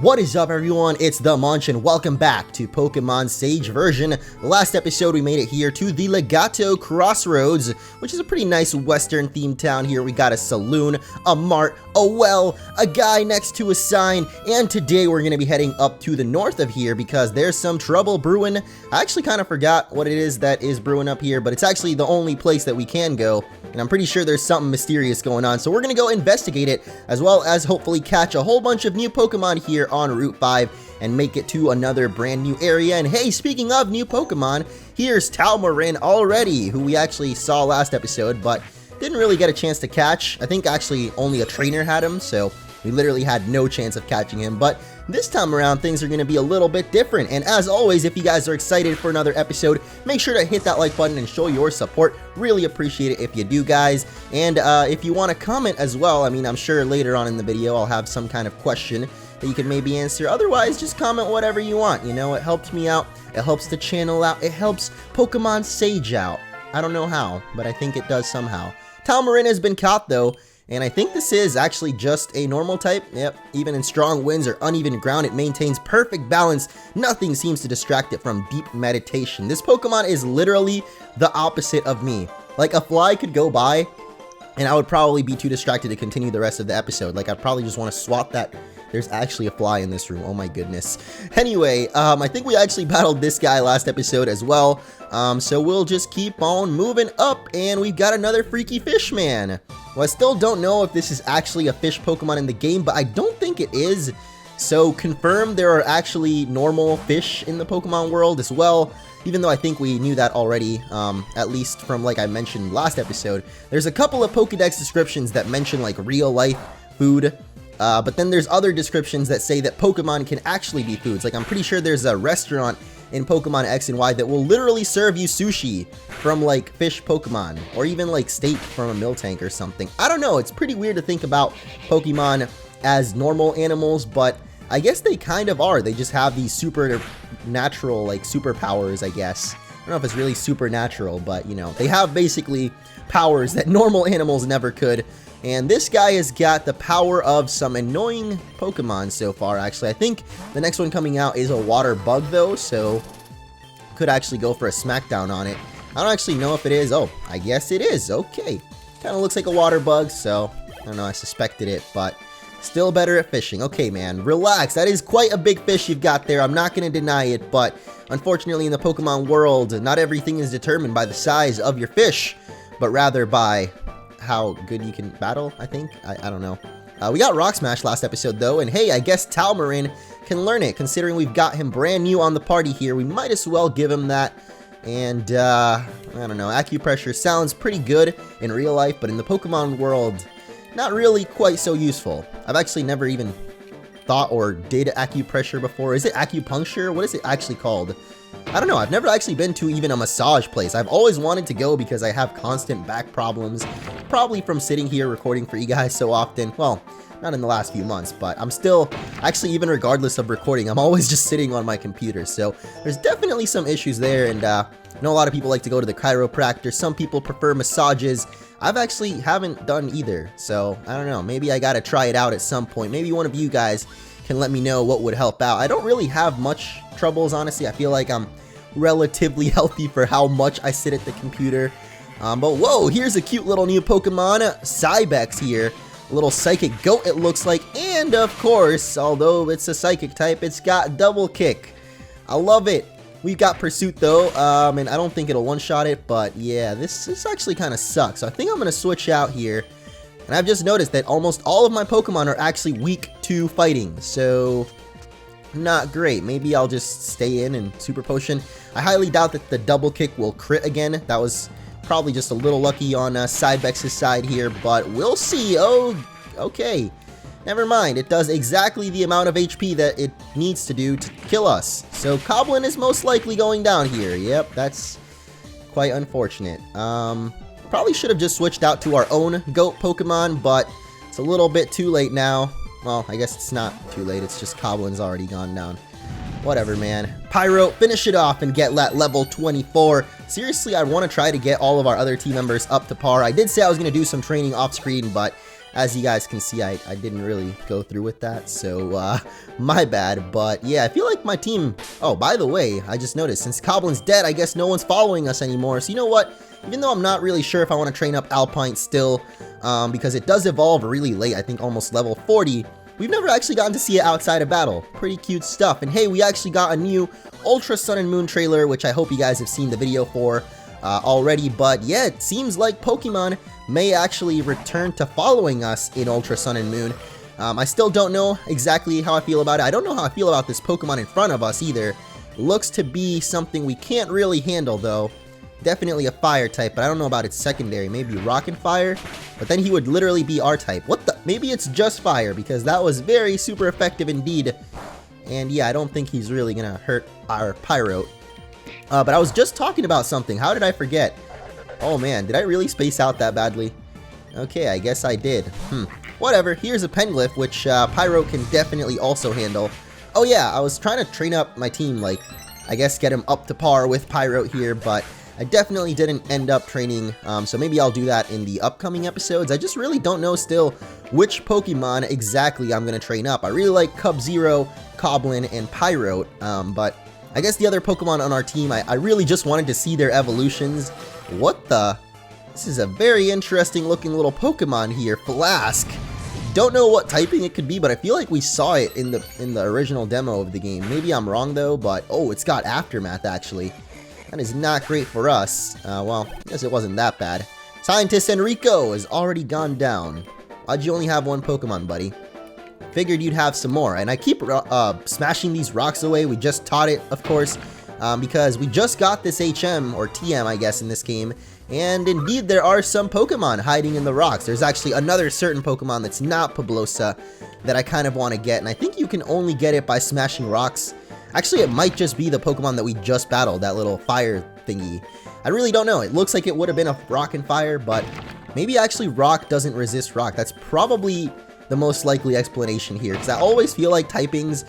What is up, everyone? It's the Munch and welcome back to Pokemon Sage version. Last episode we made it here to the Legato Crossroads, which is a pretty nice western themed town here. We got a saloon, a mart, a well, a guy next to a sign, and today we're going to be heading up to the north of here because there's some trouble brewing. I actually kind of forgot what it is that is brewing up here, but it's actually the only place that we can go, and I'm pretty sure there's something mysterious going on, so we're going to go investigate it, as well as hopefully catch a whole bunch of new Pokemon here on Route 5 and make it to another brand new area. And hey, speaking of new Pokemon, here's Talmarin already, who we actually saw last episode, but didn't really get a chance to catch. I think actually only a trainer had him, so we literally had no chance of catching him. But this time around, things are going to be a little bit different. And as always, if you guys are excited for another episode, make sure to hit that like button and show your support. Really appreciate it if you do, guys. And if you want to comment as well, I mean, I'm sure later on in the video I'll have some kind of question that you can maybe answer. Otherwise, just comment whatever you want. You know, it helps me out. It helps the channel out. It helps Pokemon Sage out. I don't know how, but I think it does somehow. Talmarin has been caught though, and I think this is actually just a normal type. Yep, even in strong winds or uneven ground, it maintains perfect balance. Nothing seems to distract it from deep meditation. This Pokemon is literally the opposite of me. Like, a fly could go by, and I would probably be too distracted to continue the rest of the episode. Like, I'd probably just want to swat that. There's actually a fly in this room. Oh my goodness. Anyway, I think we actually battled this guy last episode as well. So we'll just keep on moving up, and we've got another freaky fish man. Well, I still don't know if this is actually a fish Pokemon in the game, but I don't think it is. So confirm there are actually normal fish in the Pokemon world as well. Even though I think we knew that already, at least from like I mentioned last episode. There's a couple of Pokedex descriptions that mention like real life food. But then there's other descriptions that say that Pokemon can actually be foods. Like, I'm pretty sure there's a restaurant in Pokemon X and Y that will literally serve you sushi from like fish Pokemon, or even like steak from a mill tank or something. I don't know, it's pretty weird to think about Pokemon as normal animals, but I guess they kind of are. They just have these supernatural like superpowers, I guess. I don't know if it's really supernatural, but you know, they have basically powers that normal animals never could. And this guy has got the power of some annoying Pokemon so far, actually. I think the next one coming out is a water bug, though, so could actually go for a smackdown on it. I don't actually know if it is. Oh, I guess it is. Okay. Kind of looks like a water bug, so I don't know. I suspected it, but still better at fishing. Okay, man. Relax. That is quite a big fish you've got there. I'm not going to deny it, but unfortunately in the Pokemon world, not everything is determined by the size of your fish, but rather by how good you can battle, I think. I don't know. We got Rock Smash last episode, though, and hey, I guess Talmarin can learn it. Considering we've got him brand new on the party here, we might as well give him that. And, I don't know, acupressure sounds pretty good in real life, but in the Pokemon world, not really quite so useful. I've actually never even thought or did acupressure before. Is it acupuncture? What is it actually called? I don't know. I've never actually been to even a massage place. I've always wanted to go because I have constant back problems, probably from sitting here recording for you guys so often. Well, not in the last few months, but I'm still, actually, even regardless of recording, I'm always just sitting on my computer. So there's definitely some issues there, and I know a lot of people like to go to the chiropractor. Some people prefer massages. I've actually haven't done either, so I don't know. Maybe I gotta try it out at some point. Maybe one of you guys can let me know what would help out. I don't really have much troubles, honestly. I feel like I'm relatively healthy for how much I sit at the computer. But whoa, here's a cute little new Pokemon, Cybex here. A little psychic goat, it looks like. And of course, although it's a psychic type, it's got double kick. I love it. We've got Pursuit though, and I don't think it'll one-shot it, but yeah, this actually kind of sucks. So I think I'm going to switch out here. And I've just noticed that almost all of my Pokemon are actually weak to fighting, so not great. Maybe I'll just stay in and Super Potion. I highly doubt that the double kick will crit again. That was probably just a little lucky on Cybex's side here, but we'll see. Oh, okay. Never mind. It does exactly the amount of HP that it needs to do to kill us. So Coblin is most likely going down here. Yep, that's quite unfortunate. Probably should have just switched out to our own goat Pokemon, but it's a little bit too late now. Well, I guess it's not too late. It's just Coblin's already gone down. Whatever, man. Pyro, finish it off and get that level 24. Seriously, I want to try to get all of our other team members up to par. I did say I was going to do some training off screen, but as you guys can see, I didn't really go through with that, so my bad. But yeah, I feel like my team... Oh, by the way, I just noticed, since Coblin's dead, I guess no one's following us anymore. So you know what? Even though I'm not really sure if I want to train up Alpine still, because it does evolve really late, I think almost level 40, we've never actually gotten to see it outside of battle. Pretty cute stuff. And hey, we actually got a new Ultra Sun and Moon trailer, which I hope you guys have seen the video for already. But yeah, it seems like Pokemon may actually return to following us in Ultra Sun and Moon. I still don't know exactly how I feel about it. I don't know how I feel about this Pokemon in front of us either. Looks to be something we can't really handle though. Definitely a fire type, but I don't know about its secondary. Maybe rock and fire, but then he would literally be our type. What the? Maybe it's just fire, because that was very super effective indeed. And yeah, I don't think he's really gonna hurt our Pyro. But I was just talking about something. How did I forget? Oh man, did I really space out that badly? Okay, I guess I did. Whatever, here's a Penglyph, which Pyro can definitely also handle. Oh yeah, I was trying to train up my team, like, I guess get him up to par with Pyro here, but I definitely didn't end up training, so maybe I'll do that in the upcoming episodes. I just really don't know still which Pokemon exactly I'm going to train up. I really like Cub-Zero, Coblin, and Pyrote, but I guess the other Pokemon on our team, I really just wanted to see their evolutions. What the? This is a very interesting looking little Pokemon here, Flask. Don't know what typing it could be, but I feel like we saw it in the original demo of the game. Maybe I'm wrong though, but oh, it's got Aftermath actually. That is not great for us. Well, I guess it wasn't that bad. Scientist Enrico has already gone down. Why'd you only have one Pokemon, buddy? Figured you'd have some more. And I keep smashing these rocks away. We just taught it, of course, because we just got this HM, or TM, I guess, in this game. And indeed, there are some Pokemon hiding in the rocks. There's actually another certain Pokemon that's not Pablosa that I kind of want to get. And I think you can only get it by smashing rocks. Actually, it might just be the Pokemon that we just battled, that little fire thingy. I really don't know. It looks like it would have been a rock and fire, but maybe actually rock doesn't resist rock. That's probably the most likely explanation here, because I always feel like typings,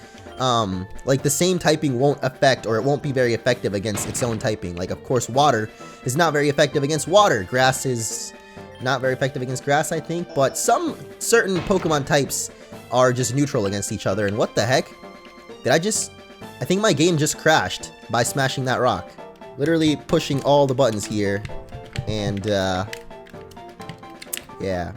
like the same typing won't affect, or it won't be very effective against its own typing. Like, of course, water is not very effective against water. Grass is not very effective against grass, I think, but some certain Pokemon types are just neutral against each other. And what the heck? I think my game just crashed by smashing that rock. Literally pushing all the buttons here. And, yeah.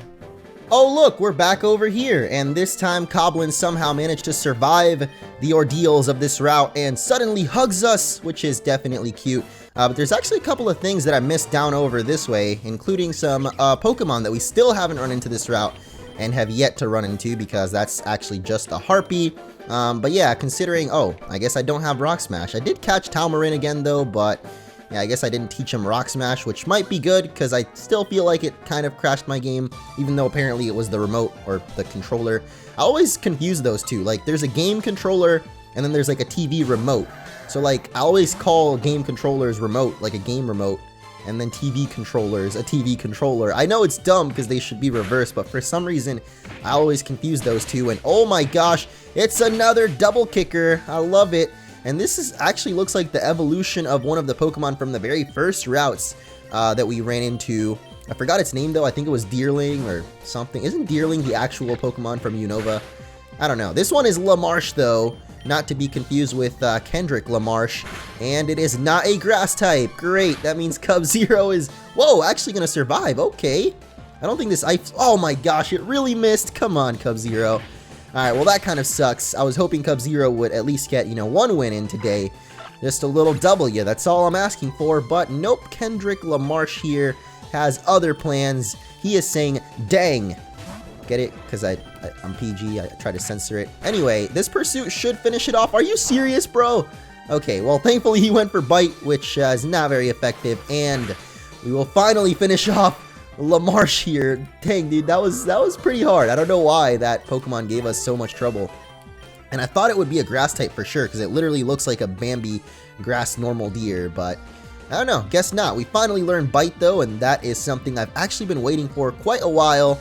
Oh, look, we're back over here. And this time, Coblin somehow managed to survive the ordeals of this route and suddenly hugs us, which is definitely cute. But there's actually a couple of things that I missed down over this way, including some Pokemon that we still haven't run into this route and have yet to run into, because that's actually just a Harpy. But yeah, considering, oh, I guess I don't have Rock Smash. I did catch Talmarin again though, but yeah, I guess I didn't teach him Rock Smash, which might be good, because I still feel like it kind of crashed my game, even though apparently it was the remote or the controller. I always confuse those two. Like, there's a game controller, and then there's like a TV remote. So like, I always call game controllers remote, like a game remote, and then TV controllers a TV controller. I know it's dumb because they should be reversed, but for some reason, I always confuse those two. And oh my gosh, it's another double kicker. I love it. And this is actually looks like the evolution of one of the Pokemon from the very first routes that we ran into. I forgot its name though. I think it was Deerling or something. Isn't Deerling the actual Pokemon from Unova? I don't know. This one is Lamarche though, not to be confused with Kendrick Lamarche, and it is not a grass type. Great, that means Cub-Zero is, whoa, actually gonna survive. Okay, I don't think this ice, oh my gosh, it really missed. Come on, Cub-Zero. Alright, well that kind of sucks. I was hoping Cub-Zero would at least get, you know, one win in today. Just a little W, that's all I'm asking for, but nope, Kendrick Lamarche here has other plans. He is saying, dang. Get it? Because I'm PG, I try to censor it. Anyway, this pursuit should finish it off. Are you serious, bro? Okay, well, thankfully he went for Bite, which is not very effective, and we will finally finish off Lamarche here. Dang, dude, that was pretty hard. I don't know why that Pokemon gave us so much trouble. And I thought it would be a grass type for sure, because it literally looks like a Bambi grass normal deer, but I don't know, guess not. We finally learned Bite though, and that is something I've actually been waiting for quite a while.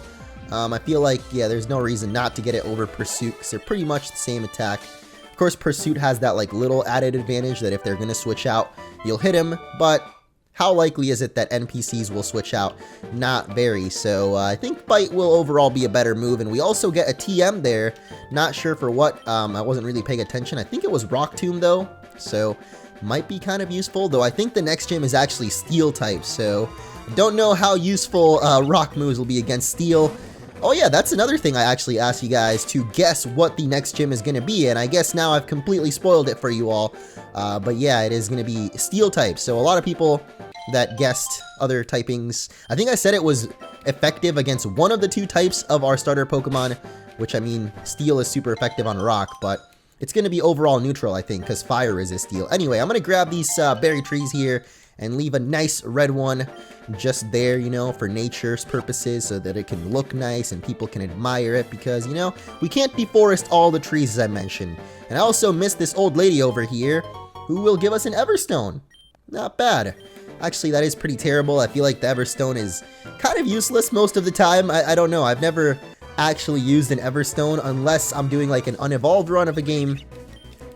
I feel like, yeah, there's no reason not to get it over Pursuit, because they're pretty much the same attack. Of course, Pursuit has that like little added advantage that if they're going to switch out, you'll hit him, but how likely is it that NPCs will switch out? Not very, so I think Bite will overall be a better move, and we also get a TM there. Not sure for what, I wasn't really paying attention. I think it was Rock Tomb though, so might be kind of useful, though I think the next gym is actually Steel type, so don't know how useful Rock moves will be against Steel. Oh yeah, that's another thing I actually asked you guys to guess what the next gym is going to be, and I guess now I've completely spoiled it for you all. But yeah, it is going to be Steel type, so a lot of people that guessed other typings, I think I said it was effective against one of the two types of our starter Pokemon, which I mean, Steel is super effective on Rock, but it's going to be overall neutral, I think, because Fire resists Steel. Anyway, I'm going to grab these berry trees here and leave a nice red one just there, you know, for nature's purposes so that it can look nice and people can admire it because, you know, we can't deforest all the trees as I mentioned. And I also missed this old lady over here who will give us an Everstone. Not bad. Actually, that is pretty terrible. I feel like the Everstone is kind of useless most of the time. I don't know. I've never actually used an Everstone unless I'm doing like an unevolved run of a game.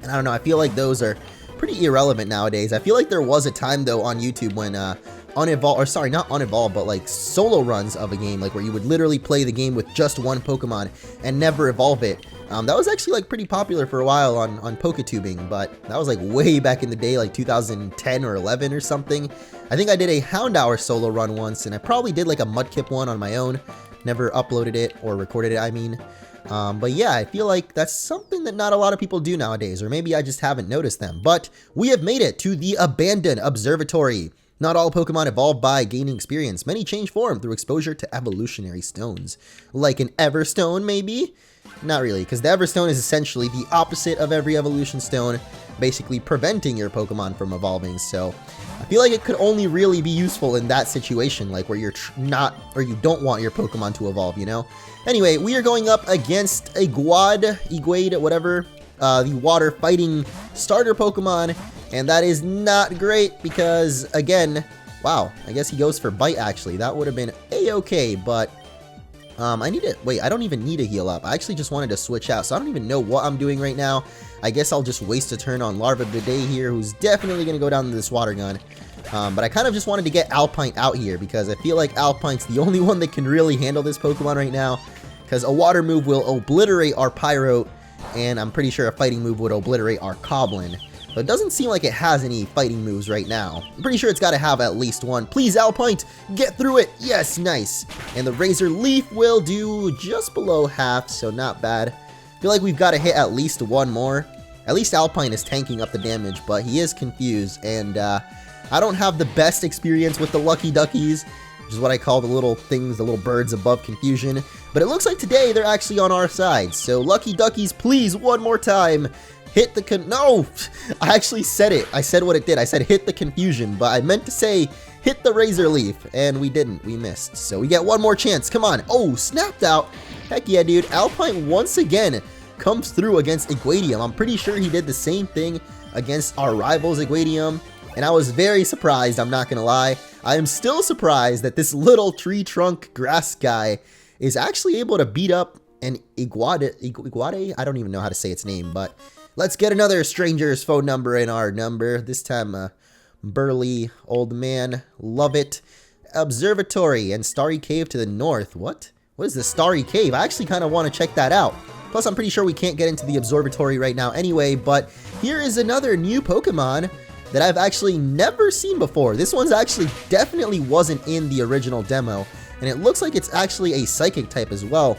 And I don't know. I feel like those are pretty irrelevant nowadays. I feel like there was a time though on YouTube when unevolved, or sorry, not unevolved, but like solo runs of a game, like where you would literally play the game with just one Pokemon and never evolve it. That was actually like pretty popular for a while on PokeTubing, but that was like way back in the day, like 2010 or 11 or something. I think I did a Houndour solo run once, and I probably did like a Mudkip one on my own. Never uploaded it or recorded it, I mean. But yeah, I feel like that's something that not a lot of people do nowadays, or maybe I just haven't noticed them. But we have made it to the Abandoned Observatory. Not all Pokemon evolve by gaining experience. Many change form through exposure to evolutionary stones. Like an Everstone, maybe? Not really, because the Everstone is essentially the opposite of every evolution stone, basically preventing your Pokemon from evolving. So I feel like it could only really be useful in that situation, like where you're you don't want your Pokemon to evolve, you know? Anyway, we are going up against a Iguade, whatever, the water fighting starter Pokemon, and that is not great because, again, wow, I guess he goes for Bite actually. That would have been a-okay, but I need to, wait, I don't even need to heal up. I actually just wanted to switch out, so I don't even know what I'm doing right now. I guess I'll just waste a turn on Larva Bidet here, who's definitely going to go down to this water gun. But I kind of just wanted to get Alpine out here because I feel like Alpine's the only one that can really handle this Pokemon right now, because a water move will obliterate our Pyrote, and I'm pretty sure a fighting move would obliterate our Coblin. But it doesn't seem like it has any fighting moves right now. I'm pretty sure it's got to have at least one. Please, Alpine, get through it. Yes, nice. And the Razor Leaf will do just below half, so not bad. I feel like we've got to hit at least one more. At least Alpine is tanking up the damage, but he is confused. And I don't have the best experience with the Lucky Duckies, which is what I call the little things, the little birds above confusion. But it looks like today they're actually on our side. So Lucky Duckies, please, one more time. Hit the no! I actually said it. I said what it did. I said hit the confusion, but I meant to say hit the Razor Leaf, and we didn't. We missed. So we get one more chance. Come on. Oh, snapped out. Heck yeah, dude. Alpine once again comes through against Iguadium. I'm pretty sure he did the same thing against our rivals Iguadium, and I was very surprised, I'm not gonna lie. I am still surprised that this little tree trunk grass guy is actually able to beat up an Iguade? I don't even know how to say its name, but let's get another stranger's phone number in our number. This time, burly old man. Love it. Observatory and Starry Cave to the north. What? What is the Starry Cave? I actually kind of want to check that out. Plus, I'm pretty sure we can't get into the observatory right now anyway, but here is another new Pokemon that I've actually never seen before. This one's actually definitely wasn't in the original demo, and it looks like it's actually a Psychic type as well.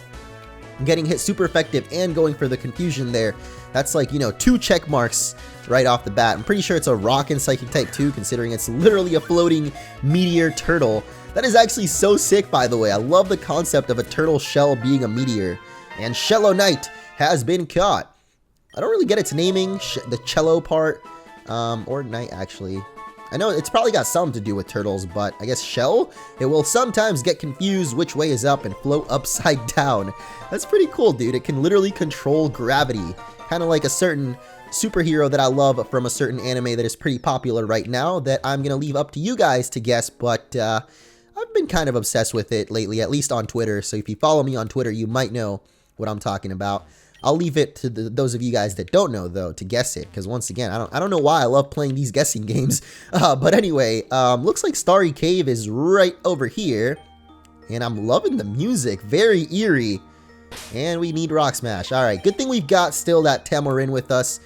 Getting hit super effective and going for the confusion there. That's like, you know, 2 check marks right off the bat. I'm pretty sure it's a rock and Psychic type too, considering it's literally a floating meteor turtle. That is actually so sick, by the way. I love the concept of a turtle shell being a meteor. And Shello Knight has been caught. I don't really get its naming, the cello part, or Knight actually. I know it's probably got something to do with turtles, but I guess shell? It will sometimes get confused which way is up and float upside down. That's pretty cool, dude. It can literally control gravity. Kind of like a certain superhero that I love from a certain anime that is pretty popular right now that I'm going to leave up to you guys to guess, but I've been kind of obsessed with it lately, at least on Twitter. So if you follow me on Twitter, you might know what I'm talking about. I'll leave it to those of you guys that don't know, though, to guess it, because once again, I don't know why I love playing these guessing games. But anyway, looks like Starry Cave is right over here, and I'm loving the music, very eerie. And we need Rock Smash. All right, good thing we've got still that Tamarin with us,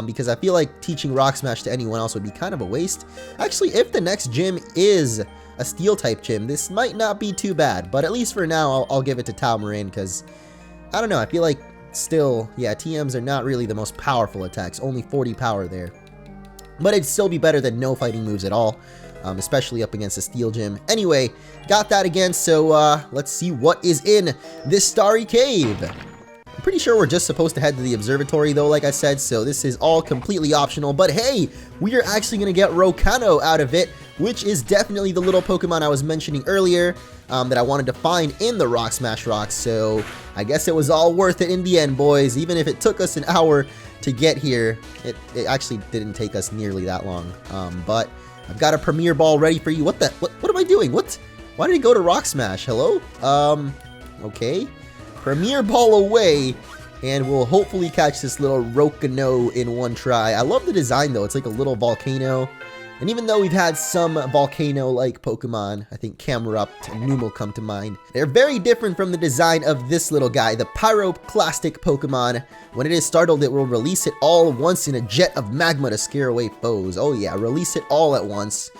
because I feel like teaching Rock Smash to anyone else would be kind of a waste. Actually, if the next gym is a Steel type gym, this might not be too bad, but at least for now, I'll give it to Tamarin, because I don't know, I feel like still, yeah, TMs are not really the most powerful attacks, only 40 power there. But it'd still be better than no fighting moves at all, especially up against a Steel gym. Anyway, got that again, so let's see what is in this Starry Cave. I'm pretty sure we're just supposed to head to the observatory though, like I said, so this is all completely optional. But hey, we are actually going to get Rokano out of it, which is definitely the little Pokemon I was mentioning earlier that I wanted to find in the Rock Smash Rocks. So I guess it was all worth it in the end, boys. Even if it took us an hour to get here, it actually didn't take us nearly that long. But I've got a Premier Ball ready for you. What am I doing? Why did it go to Rock Smash? Hello? Okay. Premier Ball away, and we'll hopefully catch this little Rokano in one try. I love the design, though. It's like a little volcano. And even though we've had some volcano-like Pokemon, I think Camerupt and Numel come to mind, they're very different from the design of this little guy, the Pyroclastic Pokemon. When it is startled, it will release it all at once in a jet of magma to scare away foes. Oh yeah, release it all at once.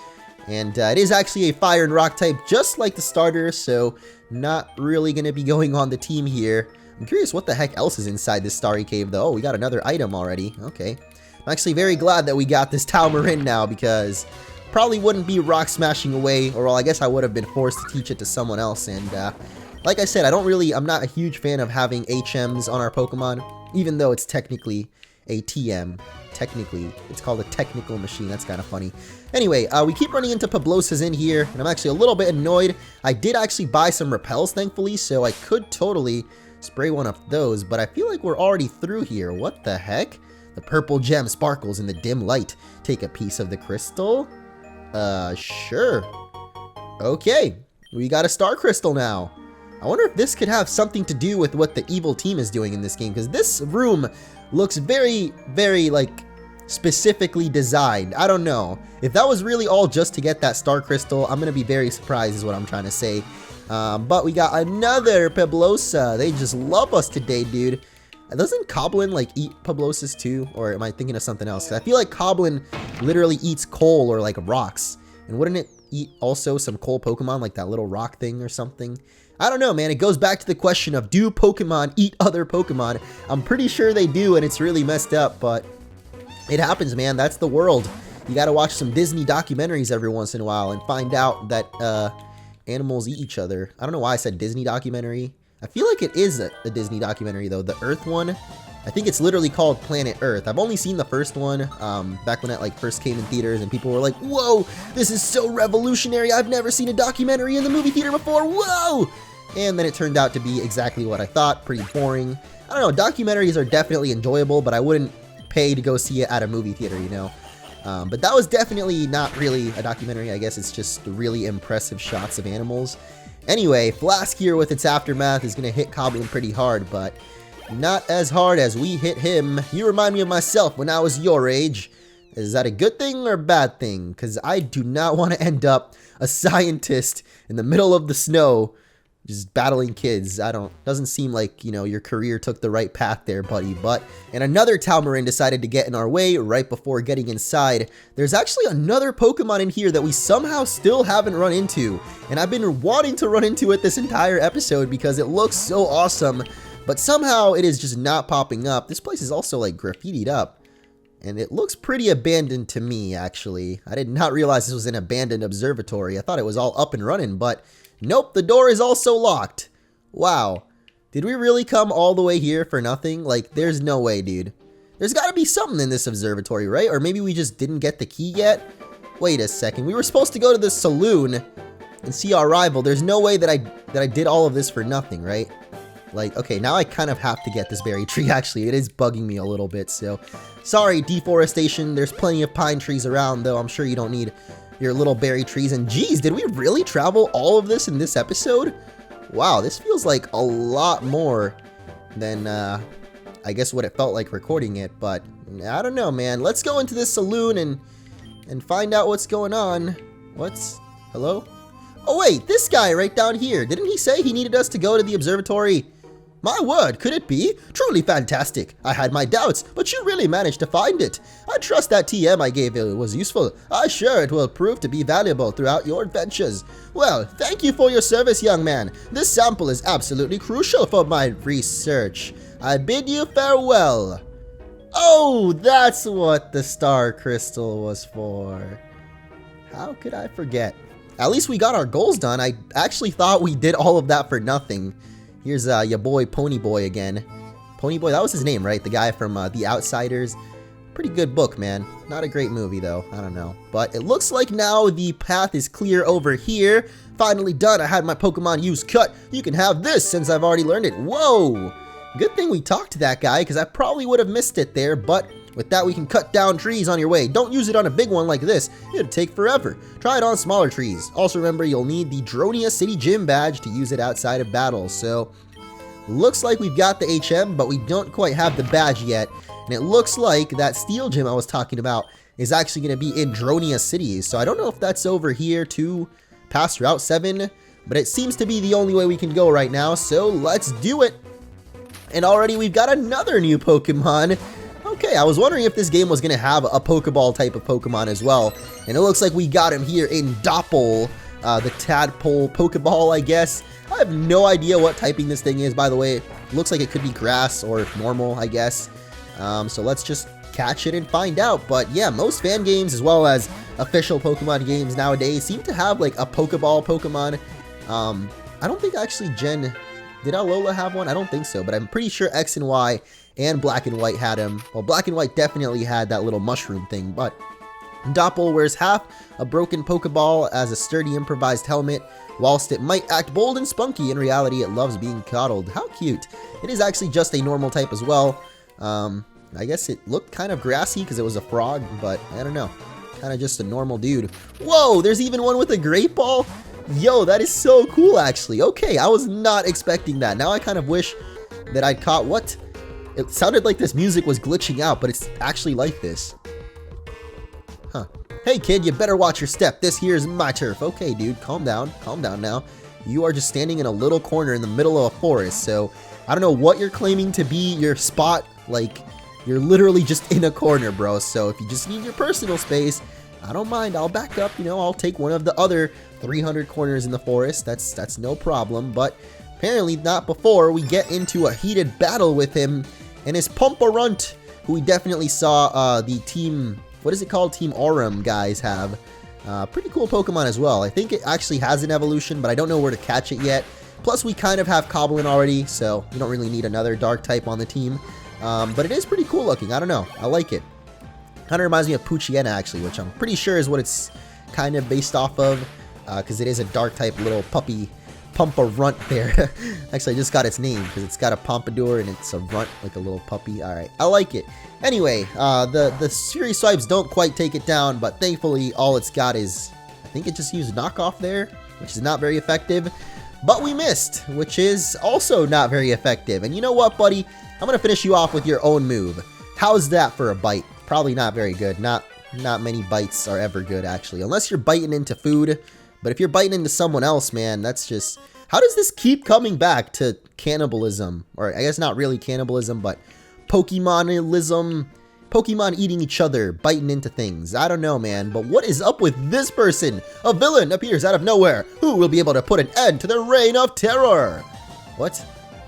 And it is actually a Fire and Rock type, just like the starter, so not really going to be going on the team here. I'm curious what the heck else is inside this Starry Cave, though. Oh, we got another item already. Okay. I'm actually very glad that we got this Tamarin now, because probably wouldn't be Rock Smashing away, or well, I guess I would have been forced to teach it to someone else. And like I said, I'm not a huge fan of having HMs on our Pokemon, even though it's technically a TM. Technically, it's called a technical machine. That's kind of funny. Anyway, we keep running into Publosas in here, and I'm actually a little bit annoyed. I did actually buy some repels, thankfully, so I could totally spray one of those, but I feel like we're already through here. What the heck? The purple gem sparkles in the dim light. Take a piece of the crystal? Sure. Okay, we got a star crystal now. I wonder if this could have something to do with what the evil team is doing in this game, because this room looks very, very, like, specifically designed. I don't know. If that was really all just to get that star crystal, I'm going to be very surprised is what I'm trying to say. But we got another Pablosa. They just love us today, dude. Doesn't Coblin, like, eat Publosas too? Or am I thinking of something else? 'Cause I feel like Coblin literally eats coal or, like, rocks. And wouldn't it eat also some coal Pokemon, like that little rock thing or something? I don't know, man. It goes back to the question of, do Pokemon eat other Pokemon? I'm pretty sure they do, and it's really messed up, but it happens, man. That's the world. You gotta watch some Disney documentaries every once in a while and find out that animals eat each other. I don't know why I said Disney documentary. I feel like it is a Disney documentary, though. The Earth one, I think it's literally called Planet Earth. I've only seen the first one back when it like first came in theaters, and people were like, whoa, this is so revolutionary. I've never seen a documentary in the movie theater before. Whoa! And then it turned out to be exactly what I thought. Pretty boring. I don't know. Documentaries are definitely enjoyable, but I wouldn't pay to go see it at a movie theater, you know? But that was definitely not really a documentary. I guess it's just really impressive shots of animals. Anyway, Flask here with its aftermath is going to hit Coblin pretty hard, but not as hard as we hit him. You remind me of myself when I was your age. Is that a good thing or a bad thing? Because I do not want to end up a scientist in the middle of the snow just battling kids. Doesn't seem like, you know, your career took the right path there, buddy. And another Talmarin decided to get in our way right before getting inside. There's actually another Pokemon in here that we somehow still haven't run into. And I've been wanting to run into it this entire episode because it looks so awesome. But somehow it is just not popping up. This place is also like graffitied up. And it looks pretty abandoned to me, actually. I did not realize this was an abandoned observatory. I thought it was all up and running, but nope, the door is also locked. Wow. Did we really come all the way here for nothing? Like, there's no way, dude. There's got to be something in this observatory, right? Or maybe we just didn't get the key yet? Wait a second. We were supposed to go to the saloon and see our rival. There's no way that I did all of this for nothing, right? Like, okay, now I kind of have to get this berry tree, actually. It is bugging me a little bit, so sorry, deforestation. There's plenty of pine trees around, though. I'm sure you don't need your little berry trees. And geez, did we really travel all of this in this episode? Wow, this feels like a lot more than I guess, what it felt like recording it, but I don't know, man. Let's go into this saloon and find out what's going on. Hello? Oh, wait, this guy right down here. Didn't he say he needed us to go to the observatory? My word, could it be? Truly fantastic. I had my doubts, but you really managed to find it. I trust that TM I gave you was useful. I'm sure it will prove to be valuable throughout your adventures. Well, thank you for your service, young man. This sample is absolutely crucial for my research. I bid you farewell. Oh, that's what the star crystal was for. How could I forget? At least we got our goals done. I actually thought we did all of that for nothing. Here's your boy Ponyboy again. Ponyboy, that was his name, right? The guy from The Outsiders. Pretty good book, man. Not a great movie, though. I don't know. But it looks like now the path is clear over here. Finally done. I had my Pokemon use cut. You can have this since I've already learned it. Whoa! Good thing we talked to that guy, because I probably would have missed it there, but with that we can cut down trees on your way. Don't use it on a big one like this. It'd take forever. Try it on smaller trees. Also remember, you'll need the Dronia City Gym badge to use it outside of battles. So, looks like we've got the HM, but we don't quite have the badge yet. And it looks like that Steel Gym I was talking about is actually going to be in Dronia City. So I don't know if that's over here to past Route 7, but it seems to be the only way we can go right now. So let's do it. And already we've got another new Pokemon. Okay, I was wondering if this game was going to have a Pokeball type of Pokemon as well. And it looks like we got him here in Doppel, the Tadpole Pokeball, I guess. I have no idea what typing this thing is, by the way. It looks like it could be grass or normal, I guess. So let's just catch it and find out. But yeah, most fan games as well as official Pokemon games nowadays seem to have like a Pokeball Pokemon. I don't think actually did Alola have one? I don't think so, but I'm pretty sure X and Y and Black and White had him. Well, Black and White definitely had that little mushroom thing, but Doppel wears half a broken Pokeball as a sturdy improvised helmet. Whilst it might act bold and spunky, in reality it loves being coddled. How cute. It is actually just a normal type as well. I guess it looked kind of grassy because it was a frog, but I don't know. Kind of just a normal dude. Whoa, there's even one with a great ball? Yo, that is so cool, actually. Okay, I was not expecting that. Now I kind of wish that I'd caught what? It sounded like this music was glitching out, but it's actually like this. Huh. Hey, kid, you better watch your step. This here is my turf. Okay, dude, calm down. Calm down now. You are just standing in a little corner in the middle of a forest, so I don't know what you're claiming to be your spot. Like, you're literally just in a corner, bro. So if you just need your personal space, I don't mind. I'll back up. You know, I'll take one of the other 300 corners in the forest. That's no problem. But apparently not before we get into a heated battle with him and his Pumperunt, who we definitely saw the team, what is it called? Team Aurum guys have. Pretty cool Pokemon as well. I think it actually has an evolution, but I don't know where to catch it yet. Plus, we kind of have Coblin already, so you don't really need another dark type on the team. But it is pretty cool looking. I don't know. I like it. Kind of reminds me of Poochyena, actually, which I'm pretty sure is what it's kind of based off of, because it is a dark type little puppy Pumperunt there. Actually, I just got its name because it's got a pompadour and it's a runt like a little puppy. All right, I like it. Anyway, the series swipes don't quite take it down, but thankfully all it's got is, I think it just used knockoff there, which is not very effective. But we missed, which is also not very effective. And you know what, buddy? I'm gonna finish you off with your own move. How's that for a bite? Probably not very good. Not many bites are ever good, actually, unless you're biting into food. But if you're biting into someone else, man, that's just... How does this keep coming back to cannibalism? Or I guess not really cannibalism, but Pokemonism. Pokemon eating each other, biting into things. I don't know, man, but what is up with this person? A villain appears out of nowhere. Who will be able to put an end to the reign of terror? What?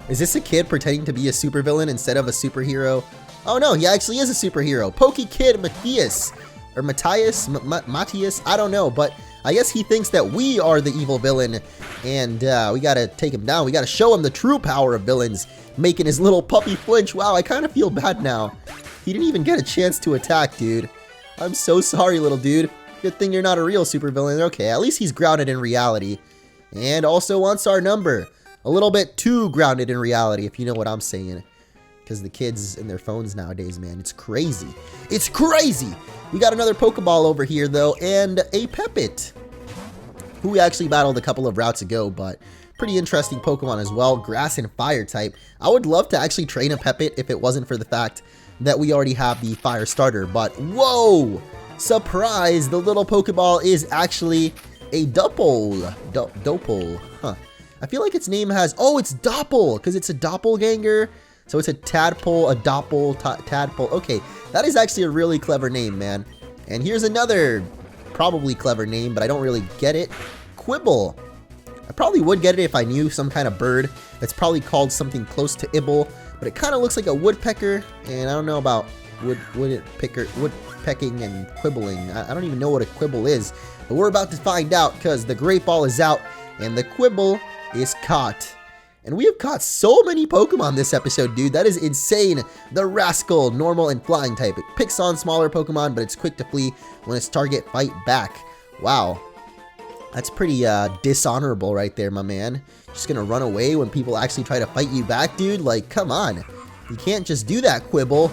Is this a kid pretending to be a supervillain instead of a superhero? Oh no, he actually is a superhero. Pokekid Matthias. Or Matthias? Matthias? I don't know, but I guess he thinks that we are the evil villain, and we gotta take him down. We gotta show him the true power of villains, making his little puppy flinch. Wow, I kind of feel bad now. He didn't even get a chance to attack, dude. I'm so sorry, little dude. Good thing you're not a real supervillain. Okay, at least he's grounded in reality. And also wants our number. A little bit too grounded in reality, if you know what I'm saying. Because the kids and their phones nowadays, man, it's crazy. It's crazy! We got another Pokeball over here, though, and a Pepit, who we actually battled a couple of routes ago, but Pretty interesting Pokemon as well. Grass and Fire type. I would love to actually train a Peppit if it wasn't for the fact that we already have the Fire starter. But whoa! Surprise! The little Pokeball is actually a Doppel. Doppel. Huh. I feel like its name has... Oh, it's Doppel! Because it's a doppelganger. So it's a Tadpole, a Doppel, Tadpole. Okay, that is actually a really clever name, man. And here's another probably clever name, but I don't really get it. Quibble. I probably would get it if I knew some kind of bird that's probably called something close to Ibble, but it kind of looks like a woodpecker, and I don't know about woodpecking and quibbling. I don't even know what a quibble is, but we're about to find out because the Great Ball is out and the Quibble is caught. And we have caught so many Pokemon this episode, dude. That is insane. The Rascal, normal and flying type. It picks on smaller Pokemon, but it's quick to flee when its target fight back. Wow. That's pretty dishonorable right there, my man. Just gonna run away when people actually try to fight you back, dude? Like, come on. You can't just do that, Quibble.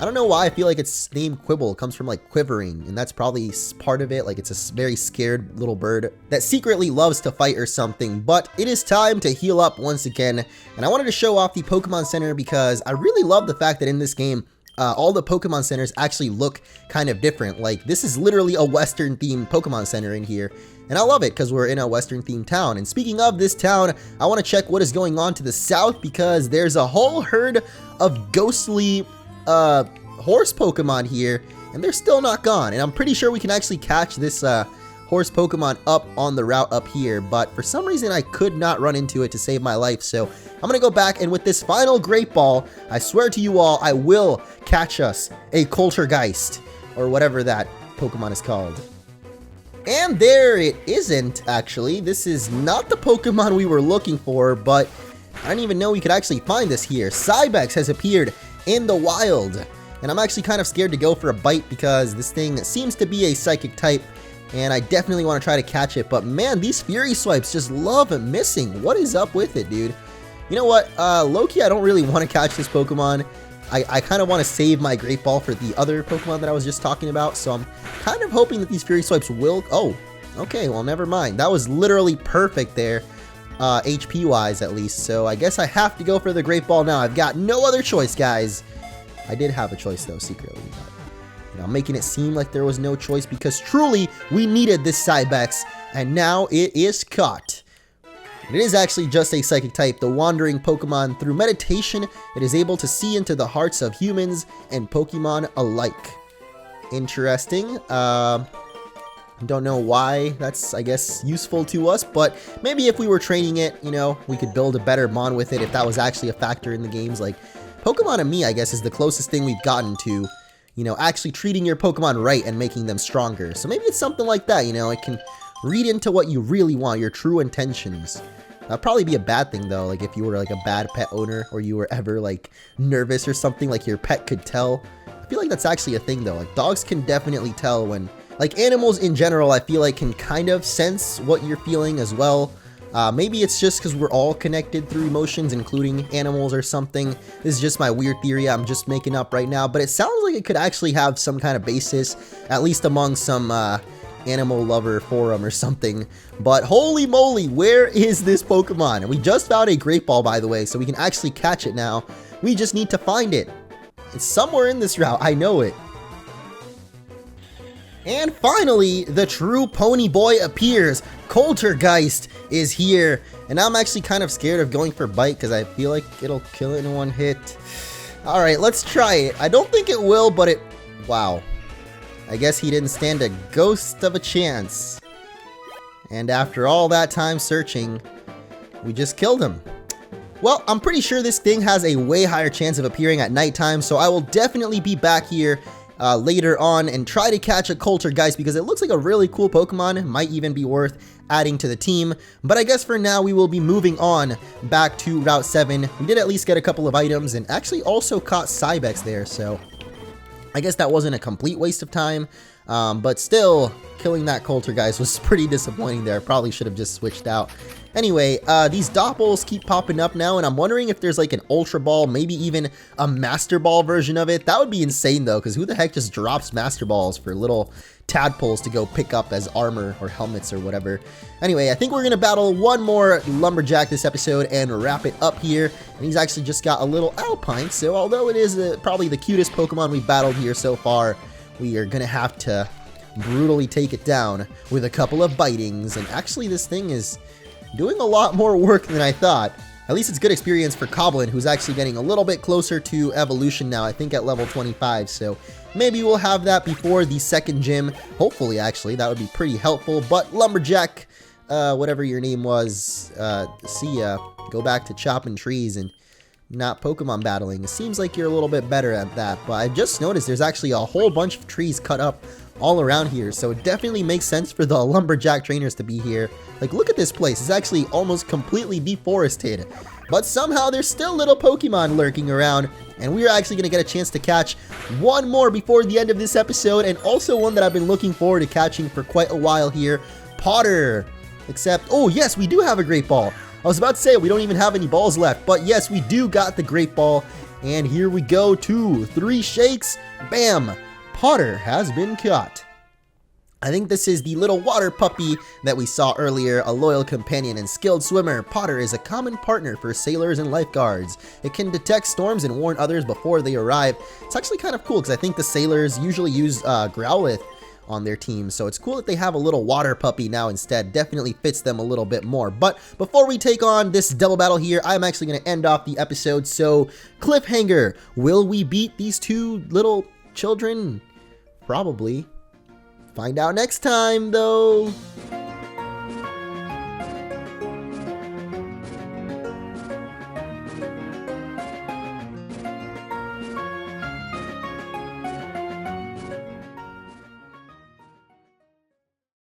I don't know why I feel like its name Quibble comes from like quivering, and that's probably part of it. Like it's a very scared little bird that secretly loves to fight or something. But it is time to heal up once again, and I wanted to show off the Pokemon Center because I really love the fact that in this game, all the Pokemon Centers actually look kind of different. Like this is literally a Western themed Pokemon Center in here. And I love it because we're in a Western themed town. And speaking of this town, I want to check what is going on to the south because there's a whole herd of ghostly horse Pokemon here, and they're still not gone. And I'm pretty sure we can actually catch this horse Pokemon up on the route up here, but for some reason I could not run into it to save my life. So I'm gonna go back, and with this final Great Ball, I swear to you all, I will catch us a Poltergeist, or whatever that Pokemon is called. And there it isn't, actually. This is not the Pokemon we were looking for, but I didn't even know we could actually find this here. Cybex has appeared in the wild, and I'm actually kind of scared to go for a bite because this thing seems to be a psychic type, and I definitely want to try to catch it. But man, these Fury Swipes just love missing. What is up with it, dude? You know what, low-key, I don't really want to catch this Pokemon. I kind of want to save my Great Ball for the other Pokemon that I was just talking about, so I'm kind of hoping that these Fury Swipes will... Oh, okay, well, never mind. That was literally perfect there, HP-wise at least, so I guess I have to go for the Great Ball now. I've got no other choice, guys. I did have a choice, though, secretly, but, you know, making it seem like there was no choice because truly, we needed this Cybex, and now it is caught. It is actually just a psychic type, the wandering Pokemon. Through meditation, it is able to see into the hearts of humans and Pokemon alike. Interesting. Don't know why that's, I guess, useful to us, but maybe if we were training it, you know, we could build a better mon with it if that was actually a factor in the games. Like, Pokemon and me, I guess, is the closest thing we've gotten to, you know, actually treating your Pokemon right and making them stronger. So maybe it's something like that, you know, it can read into what you really want, your true intentions. That'd probably be a bad thing, though, like if you were like a bad pet owner or you were ever like nervous or something, like your pet could tell. I feel like that's actually a thing, though. Like dogs can definitely tell when, like animals in general, I feel like can kind of sense what you're feeling as well. Maybe it's just because we're all connected through emotions, including animals or something. This is just my weird theory I'm just making up right now, but it sounds like it could actually have some kind of basis, at least among some animal lover forum or something. But holy moly, where is this Pokemon? And we just found a Great Ball, by the way, so we can actually catch it now. We just need to find it. It's somewhere in this route, I know it. And finally, the true Pony Boy appears. Poltergeist is here, and I'm actually kind of scared of going for a bite because I feel like it'll kill it in one hit. Alright, let's try it. I don't think it will, but it... Wow. I guess he didn't stand a ghost of a chance. And after all that time searching, we just killed him. Well, I'm pretty sure this thing has a way higher chance of appearing at nighttime, so I will definitely be back here later on and try to catch a Poltergeist because it looks like a really cool Pokemon. It might even be worth adding to the team. But I guess for now we will be moving on back to Route 7. We did at least get a couple of items and actually also caught Cybex there, so I guess that wasn't a complete waste of time. But still, killing that Coulter, guys, was pretty disappointing there. Probably should have just switched out. Anyway, these Doppels keep popping up now, and I'm wondering if there's like an Ultra Ball, maybe even a Master Ball version of it. That would be insane, though, because who the heck just drops Master Balls for little tadpoles to go pick up as armor or helmets or whatever? Anyway, I think we're going to battle one more Lumberjack this episode and wrap it up here. And he's actually just got a little Alpine, so although it is probably the cutest Pokemon we've battled here so far, we are going to have to brutally take it down with a couple of bitings. And actually, this thing is doing a lot more work than I thought. At least it's good experience for Coblin, who's actually getting a little bit closer to evolution now, I think at level 25, so maybe we'll have that before the second gym. Hopefully, actually, that would be pretty helpful. But Lumberjack, whatever your name was, see ya. Go back to chopping trees and not Pokemon battling. It seems like you're a little bit better at that, but I just noticed there's actually a whole bunch of trees cut up all around here, so it definitely makes sense for the Lumberjack trainers to be here. Like, look at this place. It's actually almost completely deforested, but somehow there's still little Pokemon lurking around, and we're actually going to get a chance to catch one more before the end of this episode, and also one that I've been looking forward to catching for quite a while here, Potter. Except, oh yes, we do have a Great Ball. I was about to say we don't even have any balls left, but yes, we do got the Great Ball, and here we go. 2, 3 shakes, bam! Potter has been caught. I think this is the little water puppy that we saw earlier, a loyal companion and skilled swimmer. Potter is a common partner for sailors and lifeguards. It can detect storms and warn others before they arrive. It's actually kind of cool because I think the sailors usually use Growlithe on their team, so it's cool that they have a little water puppy now instead. Definitely fits them a little bit more. But before we take on this double battle here, I'm actually going to end off the episode. So, cliffhanger, will we beat these two little children? Probably. Find out next time, though.